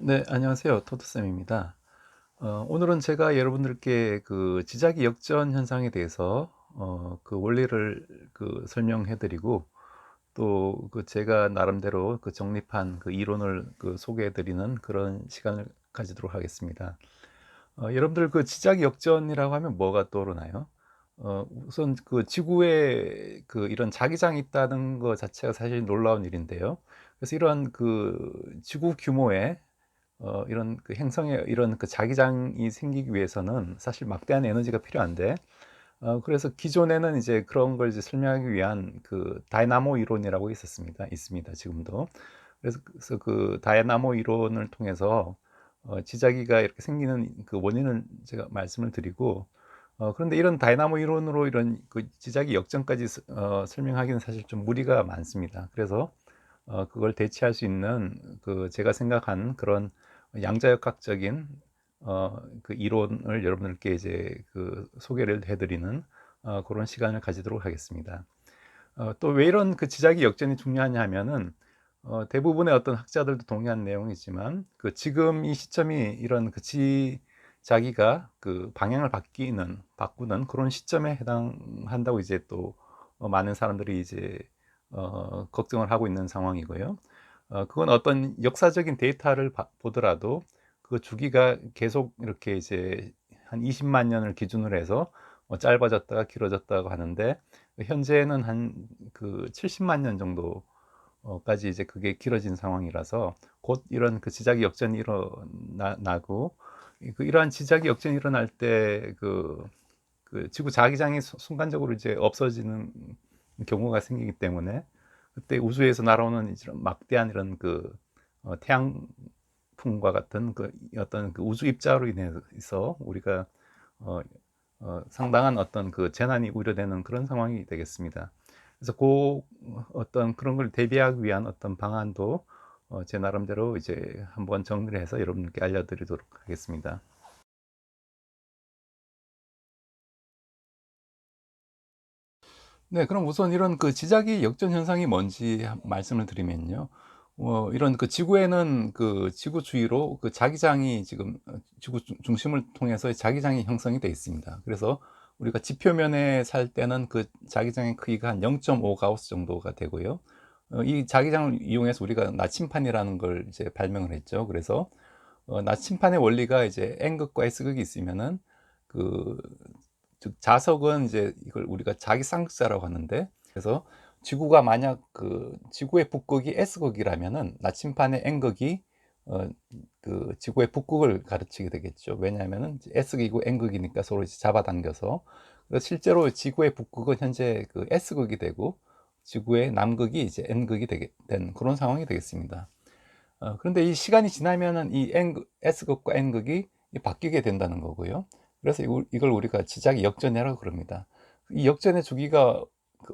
네, 안녕하세요. 토드쌤입니다. 오늘은 제가 여러분들께 그 지자기 역전 현상에 대해서 그 원리를 설명해 드리고 또 그 제가 나름대로 그 정립한 그 이론을 그 소개해 드리는 그런 시간을 가지도록 하겠습니다. 여러분들 그 지자기 역전이라고 하면 뭐가 떠오르나요? 우선 그 지구에 그 이런 자기장이 있다는 것 자체가 사실 놀라운 일인데요. 그래서 이러한 그 지구 규모의 이런 그 행성에 이런 그 자기장이 생기기 위해서는 사실 막대한 에너지가 필요한데, 그래서 기존에는 이제 그런 걸 이제 설명하기 위한 그 다이나모 이론이라고 있습니다. 지금도. 그래서 그 다이나모 이론을 통해서 지자기가 이렇게 생기는 그 원인을 제가 말씀을 드리고, 그런데 이런 다이나모 이론으로 이런 그 지자기 역전까지 설명하기는 사실 좀 무리가 많습니다. 그래서 그걸 대체할 수 있는 그 제가 생각한 그런 양자역학적인 그 이론을 여러분들께 이제 그 소개를 해드리는 그런 시간을 가지도록 하겠습니다. 또 왜 이런 그 지자기 역전이 중요하냐 하면은 대부분의 어떤 학자들도 동의한 내용이지만 그 지금 이 시점이 이런 그 지자기가 그 방향을 바꾸는 그런 시점에 해당한다고 이제 또 많은 사람들이 이제 걱정을 하고 있는 상황이고요. 그건 어떤 역사적인 데이터를 보더라도 그 주기가 계속 이렇게 이제 한 20만 년을 기준으로 해서 짧아졌다가 길어졌다고 하는데 현재는 한 그 70만 년 정도까지 이제 그게 길어진 상황이라서 곧 이런 그 지자기 역전이 일어나고 이러한 지자기 역전이 일어날 때 그 지구 자기장이 순간적으로 이제 없어지는 경우가 생기기 때문에 그때 우주에서 날아오는 이런 막대한 이런 그 태양풍과 같은 그 어떤 그 우주 입자로 인해서 우리가 어, 상당한 어떤 그 재난이 우려되는 그런 상황이 되겠습니다. 그래서 그 어떤 그런 걸 대비하기 위한 어떤 방안도 제 나름대로 이제 한번 정리를 해서 여러분께 알려드리도록 하겠습니다. 네, 그럼 우선 이런 그 지자기 역전 현상이 뭔지 말씀을 드리면요. 이런 그 지구에는 그 지구 주위로 그 자기장이 지금 지구 중심을 통해서 자기장이 형성이 되어 있습니다. 그래서 우리가 지표면에 살 때는 그 자기장의 크기가 한 0.5 가우스 정도가 되고요. 이 자기장을 이용해서 우리가 나침판이라는 걸 이제 발명을 했죠. 그래서 나침판의 원리가 이제 N극과 S극이 있으면은 그 즉 자석은 이제 이걸 우리가 자기쌍극자라고 하는데, 그래서 지구가 만약 그 지구의 북극이 S극이라면은 나침판의 N극이 어, 그 지구의 북극을 가르치게 되겠죠. 왜냐하면은 S극이고 N극이니까 서로 이제 잡아당겨서. 그래서 실제로 지구의 북극은 현재 그 S극이 되고 지구의 남극이 이제 N극이 된 그런 상황이 되겠습니다. 그런데 이 시간이 지나면은 이 S극과 N극이 바뀌게 된다는 거고요. 그래서 이걸 우리가 지자기 역전이라고 그럽니다. 이 역전의 주기가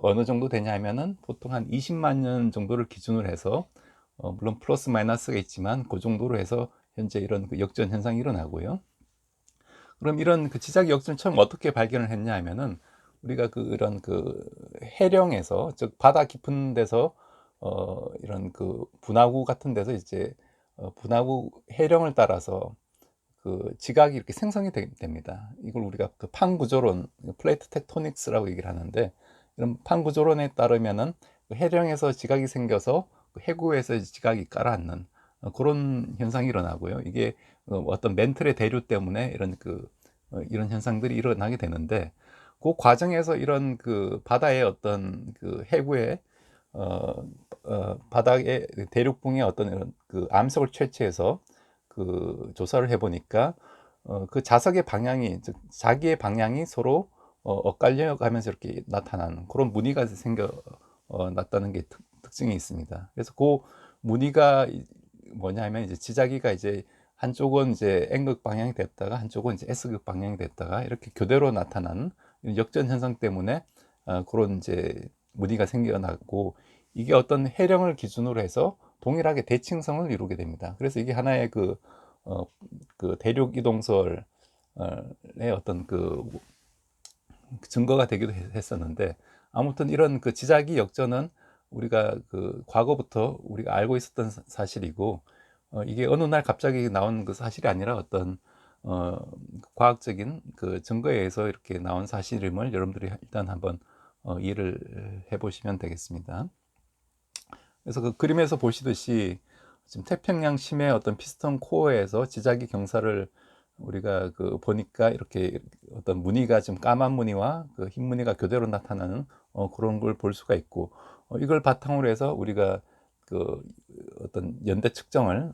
어느 정도 되냐 하면은 보통 한 20만 년 정도를 기준으로 해서 물론 플러스 마이너스가 있지만 그 정도로 해서 현재 이런 그 역전 현상이 일어나고요. 그럼 이런 그 지자기 역전을 처음 어떻게 발견을 했냐 하면은 우리가 이런 그 해령에서, 즉 바다 깊은 데서 이런 그 분화구 같은 데서 이제 분화구 해령을 따라서 그 지각이 이렇게 생성이 됩니다. 이걸 우리가 그 판구조론, 플레이트 텍토닉스라고 얘기를 하는데, 이런 판구조론에 따르면은 그 해령에서 지각이 생겨서 그 해구에서 지각이 가라앉는 그런 현상이 일어나고요. 이게 어떤 멘틀의 대류 때문에 이런 현상들이 일어나게 되는데, 그 과정에서 이런 그 바다의 어떤 그 해구의 어, 바닥의 대륙붕의 어떤 이런 그 암석을 채취해서 그 조사를 해보니까 그 자석의 방향이, 즉 자기의 방향이 서로 엇갈려 가면서 이렇게 나타나는 그런 무늬가 났다는 게 특징이 있습니다. 그래서 그 무늬가 뭐냐면 이제 지자기가 이제 한쪽은 이제 N극 방향이 됐다가 한쪽은 이제 S극 방향이 됐다가 이렇게 교대로 나타나는 역전 현상 때문에 그런 이제 무늬가 생겨나고, 이게 어떤 해령을 기준으로 해서 동일하게 대칭성을 이루게 됩니다. 그래서 이게 하나의 어, 그 대륙 이동설의 어떤 그 증거가 되기도 했었는데, 아무튼 이런 그 지자기 역전은 우리가 그 과거부터 우리가 알고 있었던 사실이고, 이게 어느 날 갑자기 나온 그 사실이 아니라 어떤 어 과학적인 그 증거에 의해서 이렇게 나온 사실임을 여러분들이 일단 한번 이해를 해 보시면 되겠습니다. 그래서 그 그림에서 보시듯이 지금 태평양 심해 어떤 피스톤 코어에서 지자기 경사를 우리가 그 보니까 이렇게 어떤 무늬가 좀 까만 무늬와 그 흰 무늬가 교대로 나타나는 그런 걸 볼 수가 있고, 이걸 바탕으로 해서 우리가 그 어떤 연대 측정을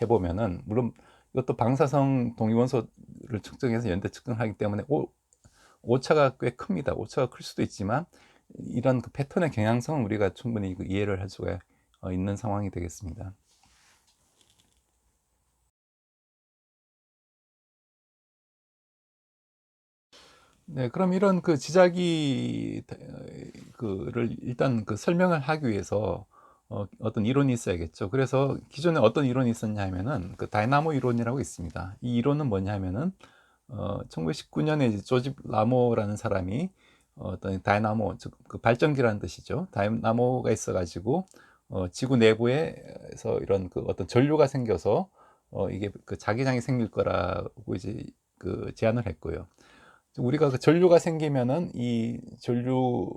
해보면은, 물론 이것도 방사성 동위원소를 측정해서 연대 측정하기 때문에 오차가 꽤 큽니다. 오차가 클 수도 있지만 이런 그 패턴의 경향성은 우리가 충분히 그 이해를 할 수가 있는 상황이 되겠습니다. 네, 그럼 이런 그 지자기 그를 일단 그 설명을 하기 위해서 어떤 이론이 있어야겠죠. 그래서 기존에 어떤 이론이 있었냐 하면은 그 다이나모 이론이라고 있습니다. 이 이론은 뭐냐 하면은 1919년에 이제 조집 라모라는 사람이 어떤 다이나모, 즉 그 발전기라는 뜻이죠. 다이나모가 있어가지고 지구 내부에서 이런 그 어떤 전류가 생겨서 이게 그 자기장이 생길 거라고 이제 그 제안을 했고요. 우리가 그 전류가 생기면은 이 전류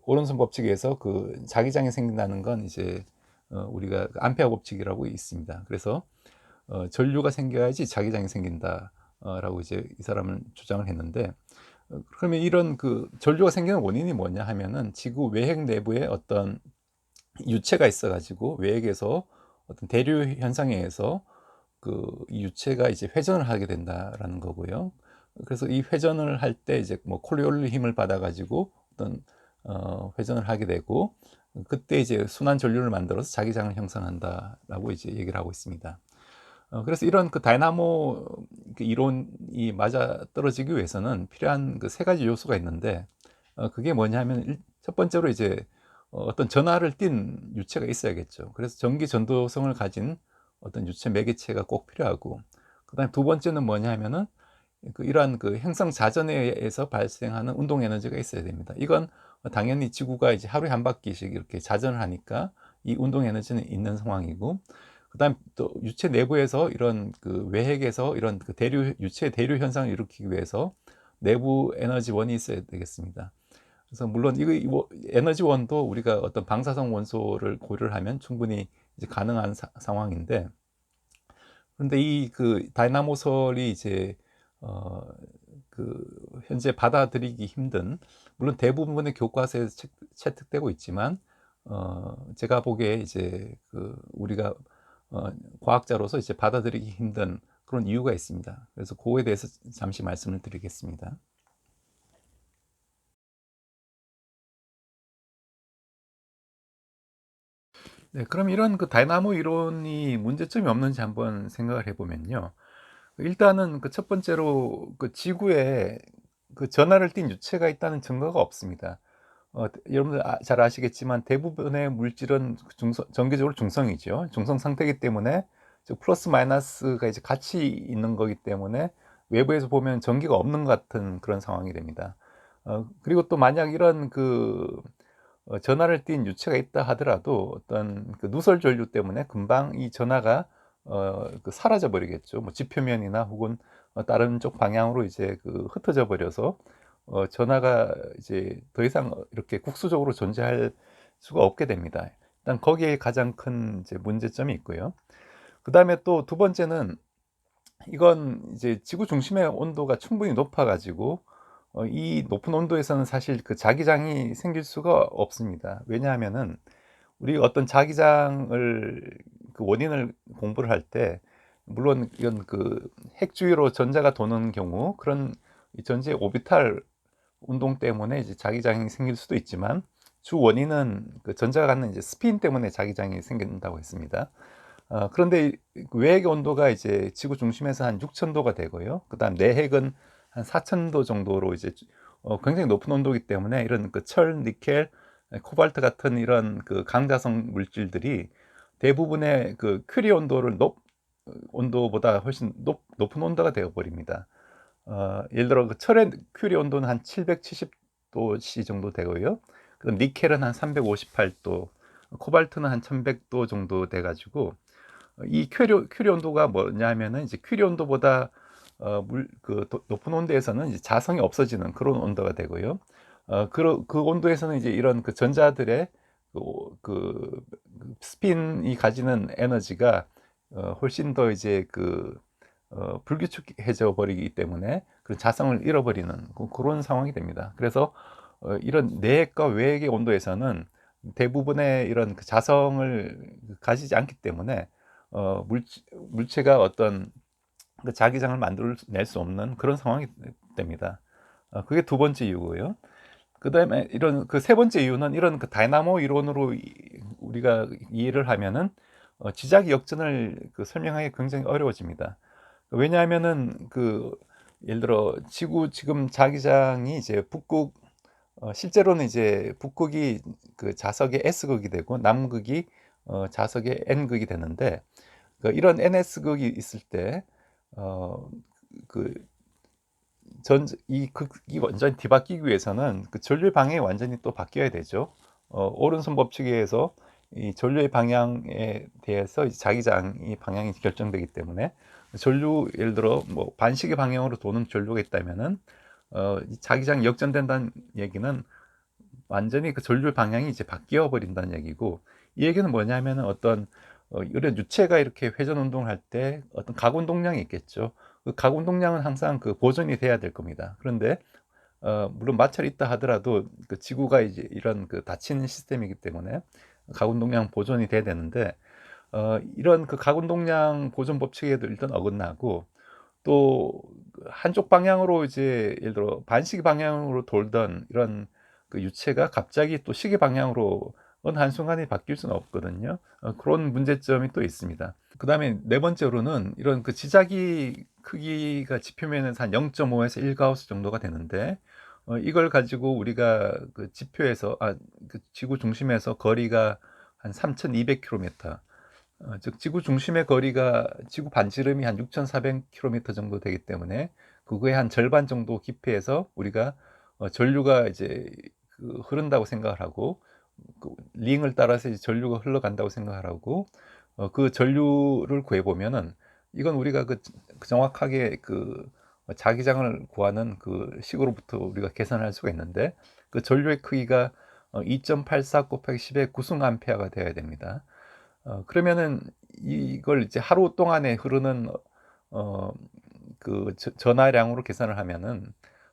오른손 법칙에 의해서 그 자기장이 생긴다는 건 이제 우리가 그 암페어 법칙이라고 있습니다. 그래서 전류가 생겨야지 자기장이 생긴다 라고 이제 이 사람은 주장을 했는데, 그러면 이런 그 전류가 생기는 원인이 뭐냐 하면은 지구 외핵 내부에 어떤 유체가 있어 가지고 외핵에서 어떤 대류 현상에 의해서 이 유체가 이제 회전을 하게 된다라는 거고요. 그래서 이 회전을 할 때 이제 뭐 코리올리 힘을 받아 가지고 어떤 회전을 하게 되고, 그때 이제 순환 전류를 만들어서 자기장을 형성한다라고 이제 얘기를 하고 있습니다. 그래서 이런 그 다이나모 그 이론이 맞아 떨어지기 위해서는 필요한 그 세 가지 요소가 있는데, 그게 뭐냐면 첫 번째로 이제 어떤 전하를 띤 유체가 있어야겠죠. 그래서 전기 전도성을 가진 어떤 유체 매개체가 꼭 필요하고, 그다음에 두 번째는 뭐냐 하면은 이러한 그 행성 자전에 의해서 발생하는 운동 에너지가 있어야 됩니다. 이건 당연히 지구가 이제 하루에 한 바퀴씩 이렇게 자전을 하니까 이 운동 에너지는 있는 상황이고, 그다음 또 유체 내부에서 이런 그 외핵에서 이런 그 대류 유체 대류 현상을 일으키기 위해서 내부 에너지원이 있어야 되겠습니다. 그래서 물론 이거 에너지원도 우리가 어떤 방사성 원소를 고려를 하면 충분히 이제 가능한 상황인데, 그런데 이 그 다이나모설이 이제 어 그 현재 받아들이기 힘든, 물론 대부분의 교과서에서 채택되고 있지만 제가 보기에 이제 우리가 과학자로서 이제 받아들이기 힘든 그런 이유가 있습니다. 그래서 그거에 대해서 잠시 말씀을 드리겠습니다. 네, 그럼 이런 그 다이나모 이론이 문제점이 없는지 한번 생각을 해보면요. 일단은 그 첫 번째로 그 지구에 그 전하를 띤 유체가 있다는 증거가 없습니다. 여러분들 잘 아시겠지만 대부분의 물질은 전기적으로 중성이죠. 중성 상태이기 때문에 즉 플러스 마이너스가 이제 같이 있는 거기 때문에 외부에서 보면 전기가 없는 것 같은 그런 상황이 됩니다. 그리고 또 만약 이런 전하를 띤 유체가 있다 하더라도 어떤 그 누설 전류 때문에 금방 이 전하가 사라져 버리겠죠. 뭐 지표면이나 혹은 다른 쪽 방향으로 이제 흩어져 버려서 전하가 이제 더 이상 이렇게 국수적으로 존재할 수가 없게 됩니다. 일단 거기에 가장 큰 이제 문제점이 있고요. 그 다음에 또 두 번째는, 이건 이제 지구 중심의 온도가 충분히 높아 가지고 이 높은 온도에서는 사실 그 자기장이 생길 수가 없습니다. 왜냐하면은 우리 어떤 자기장을 그 원인을 공부를 할 때, 물론 이건 그 핵주위로 전자가 도는 경우 그런 이 전지의 오비탈 운동 때문에 이제 자기장이 생길 수도 있지만, 주 원인은 그 전자가 갖는 이제 스핀 때문에 자기장이 생긴다고 했습니다. 그런데 그 외핵의 온도가 이제 지구 중심에서 한 6,000도가 되고요. 그다음 내핵은 한 4,000도 정도로 이제 굉장히 높은 온도이기 때문에 이런 그 철, 니켈, 코발트 같은 이런 그 강자성 물질들이 대부분의 그 큐리 온도보다 훨씬 높은 온도가 되어 버립니다. 예를 들어 그 철의 큐리 온도는 한 770도C 정도 되고요. 그다음 니켈은 한 358도, 코발트는 한 1100도 정도 돼 가지고 이 큐리 온도가 뭐냐면은 이제 큐리 온도보다 높은 온도에서는 이제 자성이 없어지는 그런 온도가 되고요. 그 온도에서는 이제 이런 그 전자들의 그 스핀이 가지는 에너지가 훨씬 더 이제 불규칙해져 버리기 때문에 그 자성을 잃어버리는 그런 상황이 됩니다. 그래서 이런 내핵과 외핵의 온도에서는 대부분의 이런 그 자성을 가지지 않기 때문에 물체가 어떤 그 자기장을 만들어낼 수 없는 그런 상황이 됩니다. 그게 두 번째 이유고요. 그 다음에 이런 그 세 번째 이유는 이런 그 다이나모 이론으로 우리가 이해를 하면은 지자기 역전을 설명하기 굉장히 어려워집니다. 왜냐하면은 예를 들어 지구 지금 자기장이 이제 실제로는 이제 북극이 그 자석의 S극이 되고 남극이 자석의 N극이 되는데 이런 NS극이 있을 때 어, 그 이 극이 완전히 뒤바뀌기 위해서는 그 전류의 방향이 완전히 또 바뀌어야 되죠. 오른손 법칙에 의해서 이 전류의 방향에 대해서 이제 자기장이 방향이 결정되기 때문에 예를 들어 뭐 반시계 방향으로 도는 전류가 있다면은 이 자기장이 역전된다는 얘기는 완전히 그 전류 방향이 이제 바뀌어 버린다는 얘기고, 이 얘기는 뭐냐면은 이런 유체가 이렇게 회전 운동을 할 때 어떤 가운동량이 있겠죠. 그 가운동량은 항상 보존이 돼야 될 겁니다. 그런데 물론 마찰이 있다 하더라도 그 지구가 이제 이런 닫힌 시스템이기 때문에 가운동량 보존이 돼야 되는데 이런 가운동량 보존 법칙에도 일단 어긋나고, 또 한쪽 방향으로 이제 예를 들어 반시계 방향으로 돌던 이런 유체가 갑자기 또 시계 방향으로 어느 한순간에 바뀔 수는 없거든요. 그런 문제점이 또 있습니다. 그 다음에 네 번째로는 이런 지자기 크기가 지표면에서 한 0.5에서 1가우스 정도가 되는데 이걸 가지고 우리가 지표에서 지구 중심에서 거리가 한 3,200km, 즉 지구 중심의 거리가 지구 반지름이 한 6,400km 정도 되기 때문에 그거의 한 절반 정도 깊이에서 우리가 전류가 이제 흐른다고 생각을 하고, 링을 따라서 이제 전류가 흘러간다고 생각을 하고, 그 전류를 구해 보면은 이건 우리가 정확하게 자기장을 구하는 식으로부터 우리가 계산할 수가 있는데, 그 전류의 크기가 2.84 곱하기 10의 9승 암페어가 되어야 됩니다. 그러면은 이걸 이제 하루 동안에 흐르는 어, 전하량으로 계산을 하면은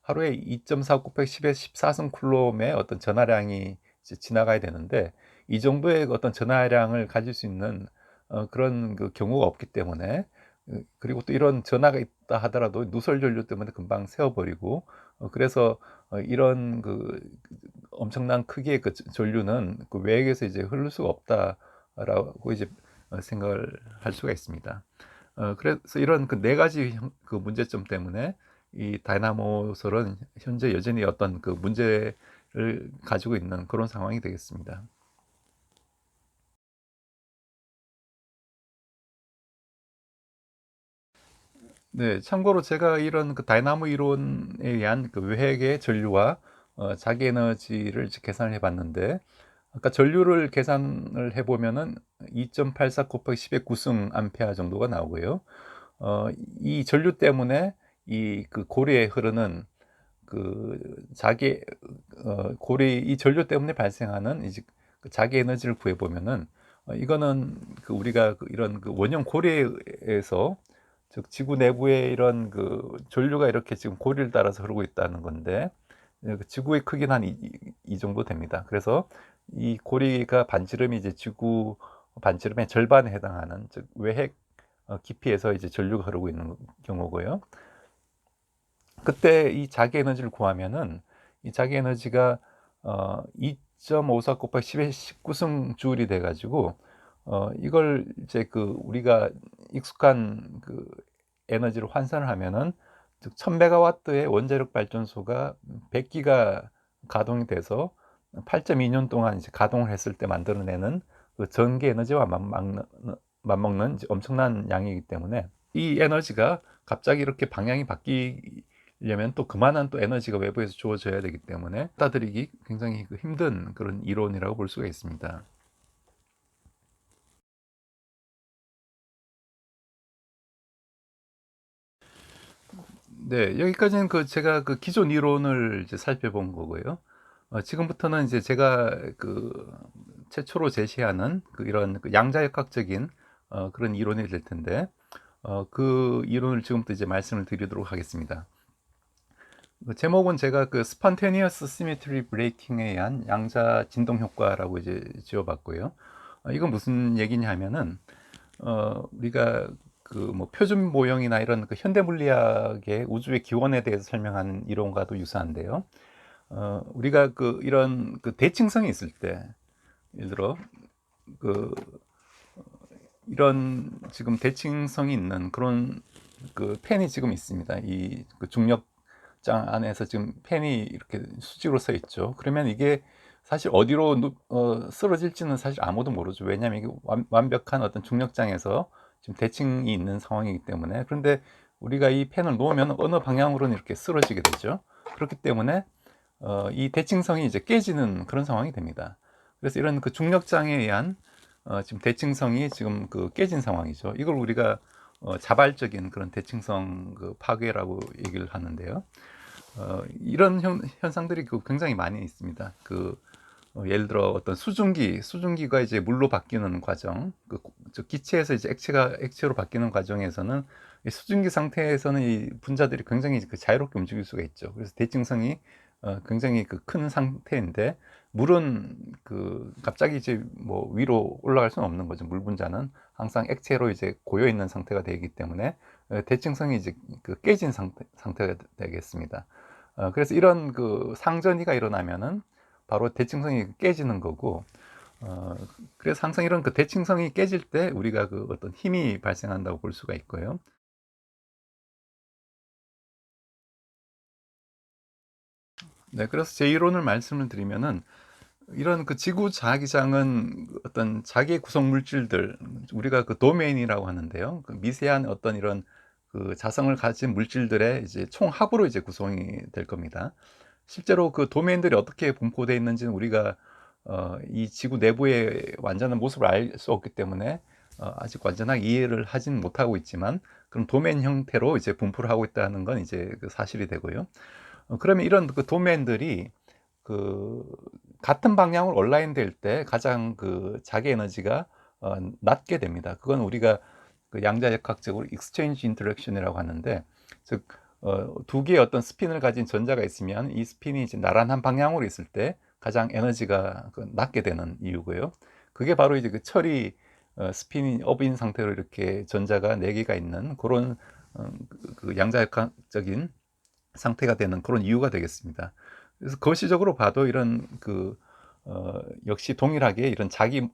하루에 2.4 곱하기 10의 14승 쿨롬의 어떤 전하량이 이제 지나가야 되는데, 이 정도의 어떤 전하량을 가질 수 있는 그런 경우가 없기 때문에, 그리고 또 이런 전하가 있다 하더라도 누설 전류 때문에 금방 세워버리고, 그래서 이런 엄청난 크기의 전류는 외곽에서 이제 흐를 수가 없다라고 이제 생각을 할 수가 있습니다. 그래서 이런 네 가지 문제점 때문에 이 다이나모설은 현재 여전히 어떤 문제를 가지고 있는 그런 상황이 되겠습니다. 네, 참고로 제가 이런 다이나모 이론에 의한 외핵의 전류와 자기 에너지를 이제 계산을 해봤는데, 아까 전류를 계산을 해보면은 2.84 곱하기 10의 9승 암페어 정도가 나오고요. 어, 이 전류 때문에 고리에 흐르는 그 자기 고리 이 전류 때문에 발생하는 이제 자기 에너지를 구해 보면은 이거는 우리가 이런 원형 고리에서, 즉 지구 내부에 이런 전류가 이렇게 지금 고리를 따라서 흐르고 있다는 건데, 지구의 크기는 한 이 정도 됩니다. 그래서 이 고리가 반지름이 이제 지구 반지름의 절반에 해당하는, 즉 외핵 깊이에서 이제 전류가 흐르고 있는 경우고요. 그때 이 자기 에너지를 구하면은 이 자기 에너지가 2.54 곱하기 10의 19승 줄이 돼 가지고 이걸 이제 우리가 익숙한 에너지로 환산을 하면은, 즉 1000메가와트의 원자력 발전소가 100기가 가동이 돼서 8.2년 동안 이제 가동을 했을 때 만들어내는 전기 에너지와 맞먹는 이제 엄청난 양이기 때문에, 이 에너지가 갑자기 이렇게 방향이 바뀌려면 또 그만한 또 에너지가 외부에서 주어져야 되기 때문에 받아들이기 굉장히 힘든 그런 이론이라고 볼 수가 있습니다. 네. 여기까지는 제가 기존 이론을 이제 살펴본 거고요. 지금부터는 이제 제가 최초로 제시하는 이런 양자역학적인 그런 이론이 될 텐데, 그 이론을 지금부터 이제 말씀을 드리도록 하겠습니다. 제목은 제가 spontaneous symmetry breaking에 의한 양자 진동 효과라고 이제 지어봤고요. 이건 무슨 얘기냐 하면은, 우리가 뭐 표준 모형이나 이런 현대 물리학의 우주의 기원에 대해서 설명하는 이론과도 유사한데요. 우리가 이런 대칭성이 있을 때, 예를 들어 그 이런 지금 대칭성이 있는 그런 펜이 지금 있습니다. 이 중력장 안에서 지금 펜이 이렇게 수직으로 서 있죠. 그러면 이게 사실 어디로 쓰러질지는 사실 아무도 모르죠. 왜냐하면 이게 완벽한 어떤 중력장에서 지금 대칭이 있는 상황이기 때문에. 그런데 우리가 이 펜을 놓으면 어느 방향으로는 이렇게 쓰러지게 되죠. 그렇기 때문에 이 대칭성이 이제 깨지는 그런 상황이 됩니다. 그래서 이런 중력장에 의한 지금 대칭성이 지금 깨진 상황이죠. 이걸 우리가 자발적인 그런 대칭성 파괴라고 얘기를 하는데요. 이런 현상들이 굉장히 많이 있습니다. 예를 들어 어떤 수증기가 이제 물로 바뀌는 과정, 저 기체에서 이제 액체로 바뀌는 과정에서는 이 수증기 상태에서는 이 분자들이 굉장히 자유롭게 움직일 수가 있죠. 그래서 대칭성이 굉장히 큰 상태인데, 물은 갑자기 이제 뭐 위로 올라갈 수는 없는 거죠. 물 분자는 항상 액체로 이제 고여 있는 상태가 되기 때문에 대칭성이 이제 깨진 상태가 되겠습니다. 그래서 이런 상전이가 일어나면은 바로 대칭성이 깨지는 거고, 어, 그래서 항상 이런 대칭성이 깨질 때 우리가 어떤 힘이 발생한다고 볼 수가 있고요. 네, 그래서 제 이론을 말씀을 드리면은, 이런 지구 자기장은 어떤 자기의 구성 물질들, 우리가 도메인이라고 하는데요. 미세한 어떤 이런 자성을 가진 물질들의 이제 총합으로 이제 구성이 될 겁니다. 실제로 도메인들이 어떻게 분포되어 있는지는 우리가 이 지구 내부의 완전한 모습을 알 수 없기 때문에 아직 완전하게 이해를 하진 못하고 있지만, 그럼 도메인 형태로 이제 분포를 하고 있다는 건 이제 사실이 되고요. 그러면 이런 도메인들이 그 같은 방향으로 온라인 될 때 가장 자기 에너지가 낮게 됩니다. 그건 우리가 양자역학적으로 exchange interaction이라고 하는데, 즉 두 개의 어떤 스핀을 가진 전자가 있으면 이 스핀이 이제 나란한 방향으로 있을 때 가장 에너지가 낮게 되는 이유고요. 그게 바로 이제 철이 스핀이 업인 상태로 이렇게 전자가 4개가 있는 그런 양자역학적인 상태가 되는 그런 이유가 되겠습니다. 그래서 거시적으로 봐도 이런 역시 동일하게 이런 자기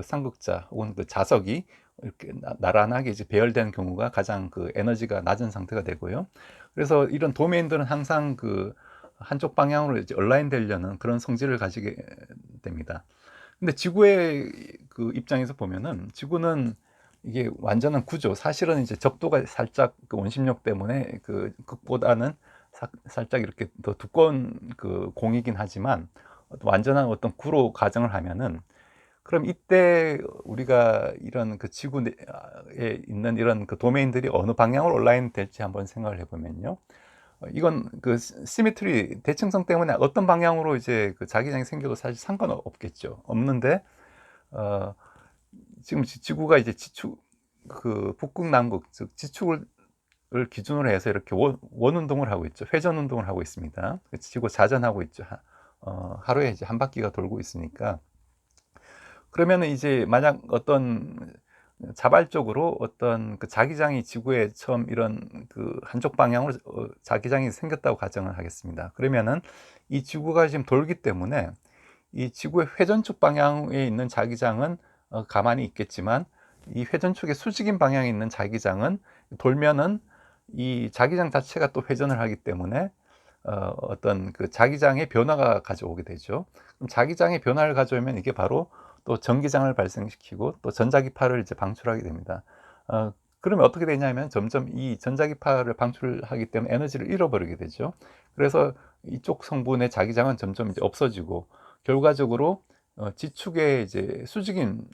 삼극자 혹은 자석이 이렇게 나란하게 이제 배열된 경우가 가장 에너지가 낮은 상태가 되고요. 그래서 이런 도메인들은 항상 한쪽 방향으로 이제 얼라인 되려는 그런 성질을 가지게 됩니다. 근데 지구의 입장에서 보면은, 지구는 이게 완전한 구조, 사실은 이제 적도가 살짝 원심력 때문에 극보다는 살짝 이렇게 더 두꺼운 공이긴 하지만, 완전한 어떤 구로 가정을 하면은, 그럼 이때 우리가 이런 지구에 있는 이런 도메인들이 어느 방향으로 온라인 될지 한번 생각을 해보면요. 이건 시메트리 대칭성 때문에 어떤 방향으로 이제 자기장이 생겨도 사실 상관없겠죠. 없는데, 어, 지금 지구가 이제 지축, 북극 남극, 즉 지축을 기준으로 해서 이렇게 운동을 하고 있죠. 회전 운동을 하고 있습니다. 지구 자전하고 있죠. 하루에 이제 한 바퀴가 돌고 있으니까. 그러면은 이제 만약 어떤 자발적으로 어떤 자기장이 지구에 처음 이런 한쪽 방향으로 자기장이 생겼다고 가정을 하겠습니다. 그러면은 이 지구가 지금 돌기 때문에 이 지구의 회전축 방향에 있는 자기장은 가만히 있겠지만, 이 회전축의 수직인 방향에 있는 자기장은 돌면은 이 자기장 자체가 또 회전을 하기 때문에 어떤 자기장의 변화가 가져오게 되죠. 그럼 자기장의 변화를 가져오면 이게 바로 또 전기장을 발생시키고 또 전자기파를 이제 방출하게 됩니다. 그러면 어떻게 되냐면 점점 이 전자기파를 방출하기 때문에 에너지를 잃어버리게 되죠. 그래서 이쪽 성분의 자기장은 점점 이제 없어지고, 결과적으로 지축의 이제 수직인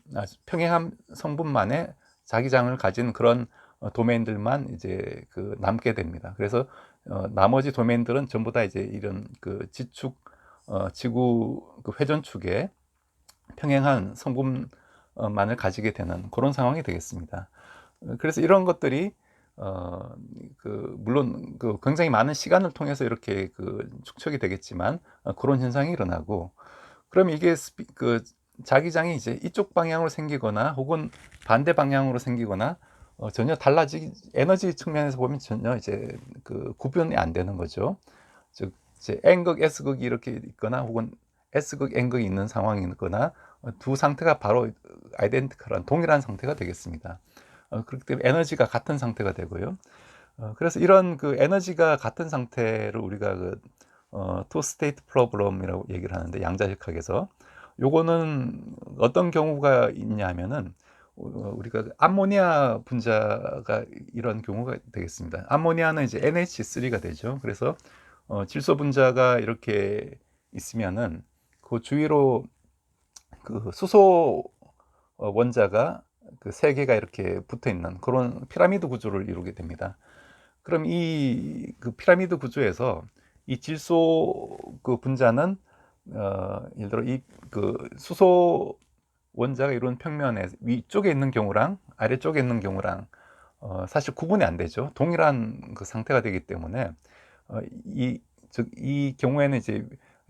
평행한 성분만의 자기장을 가진 그런 도메인들만 이제 남게 됩니다. 그래서 나머지 도메인들은 전부 다 이제 이런 그 지축, 지구 그 회전축에 평행한 성분만을 가지게 되는 그런 상황이 되겠습니다. 그래서 이런 것들이 물론 굉장히 많은 시간을 통해서 이렇게 축적이 되겠지만 그런 현상이 일어나고, 그럼 이게 자기장이 이제 이쪽 방향으로 생기거나 혹은 반대 방향으로 생기거나 전혀 에너지 측면에서 보면 전혀 이제 구분이 안 되는 거죠. 즉 이제 N극, S극이 이렇게 있거나 혹은 S극, N극이 있는 상황이 있거나 두 상태가 바로 아이덴티컬한 동일한 상태가 되겠습니다. 그렇기 때문에 에너지가 같은 상태가 되고요. 그래서 이런 에너지가 같은 상태를 우리가 투 스테이트 프로블럼이라고 얘기를 하는데, 양자역학에서 요거는 어떤 경우가 있냐 하면은 우리가 암모니아 분자가 이런 경우가 되겠습니다. 암모니아는 이제 NH3가 되죠. 그래서 질소 분자가 이렇게 있으면은 그 주위로 수소 원자가 세 개가 이렇게 붙어 있는 그런 피라미드 구조를 이루게 됩니다. 그럼 이 피라미드 구조에서 이 질소 분자는 예를 들어 이 수소 원자가 이룬 평면에 위쪽에 있는 경우랑 아래쪽에 있는 경우랑 사실 구분이 안 되죠. 동일한 상태가 되기 때문에 이 경우에는 이제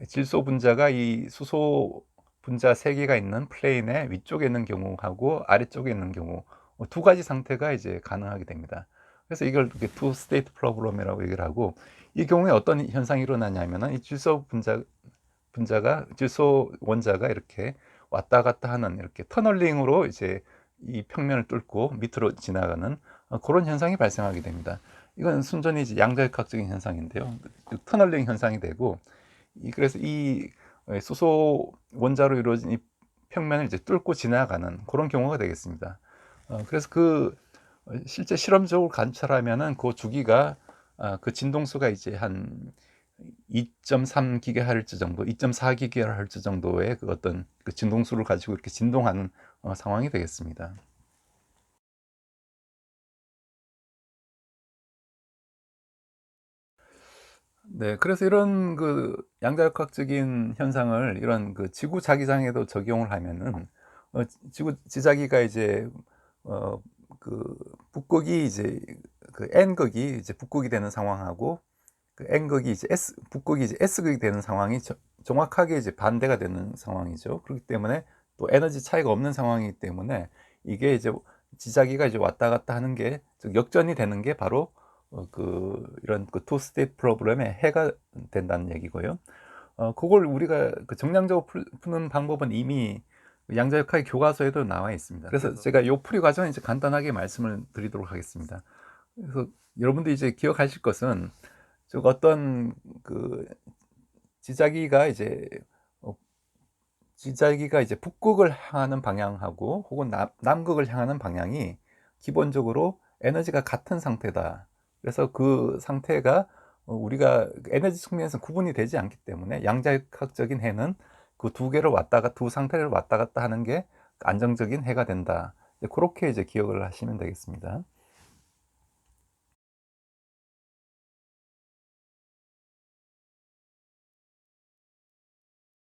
질소 분자가 이 수소 분자 세 개가 있는 플레인의 위쪽에 있는 경우하고 아래쪽에 있는 경우 두 가지 상태가 이제 가능하게 됩니다. 그래서 이걸 투 스테이트 프로블럼이라고 얘기를 하고, 이 경우에 어떤 현상이 일어나냐면은 이 질소 원자가 이렇게 왔다 갔다 하는 이렇게 터널링으로 이제 이 평면을 뚫고 밑으로 지나가는 그런 현상이 발생하게 됩니다. 이건 순전히 이제 양자역학적인 현상인데요. 터널링 현상이 되고, 그래서 이 수소 원자로 이루어진 이 평면을 이제 뚫고 지나가는 그런 경우가 되겠습니다. 그래서 실제 실험적으로 관찰하면은 그 주기가 그 진동수가 이제 한 2.3GHz 정도, 2.4GHz 정도의 어떤 진동수를 가지고 이렇게 진동하는 상황이 되겠습니다. 네, 그래서 이런 양자역학적인 현상을 이런 지구 자기장에도 적용을 하면은 지구 지자기가 이제 어, 북극이 이제 N극이 이제 북극이 되는 상황하고 N극이 이제 북극이 이제 S극이 되는 상황이 정확하게 이제 반대가 되는 상황이죠. 그렇기 때문에 또 에너지 차이가 없는 상황이기 때문에 이게 이제 지자기가 이제 왔다 갔다 하는 게, 즉 역전이 되는 게 바로 이런 투 스테이트 프로블럼의 해가 된다는 얘기고요. 그걸 우리가 정량적으로 푸는 방법은 이미 양자역학의 교과서에도 나와 있습니다. 그래서 제가 요 풀이 과정을 이제 간단하게 말씀을 드리도록 하겠습니다. 그래서 여러분들이 이제 기억하실 것은, 즉 어떤 지자기가 이제 어, 지자기가 이제 북극을 향하는 방향하고 혹은 남극을 향하는 방향이 기본적으로 에너지가 같은 상태다. 그래서 그 상태가 우리가 에너지 측면에서 구분이 되지 않기 때문에 양자역학적인 해는 그 두 상태를 왔다 갔다 하는 게 안정적인 해가 된다. 그렇게 이제 기억을 하시면 되겠습니다.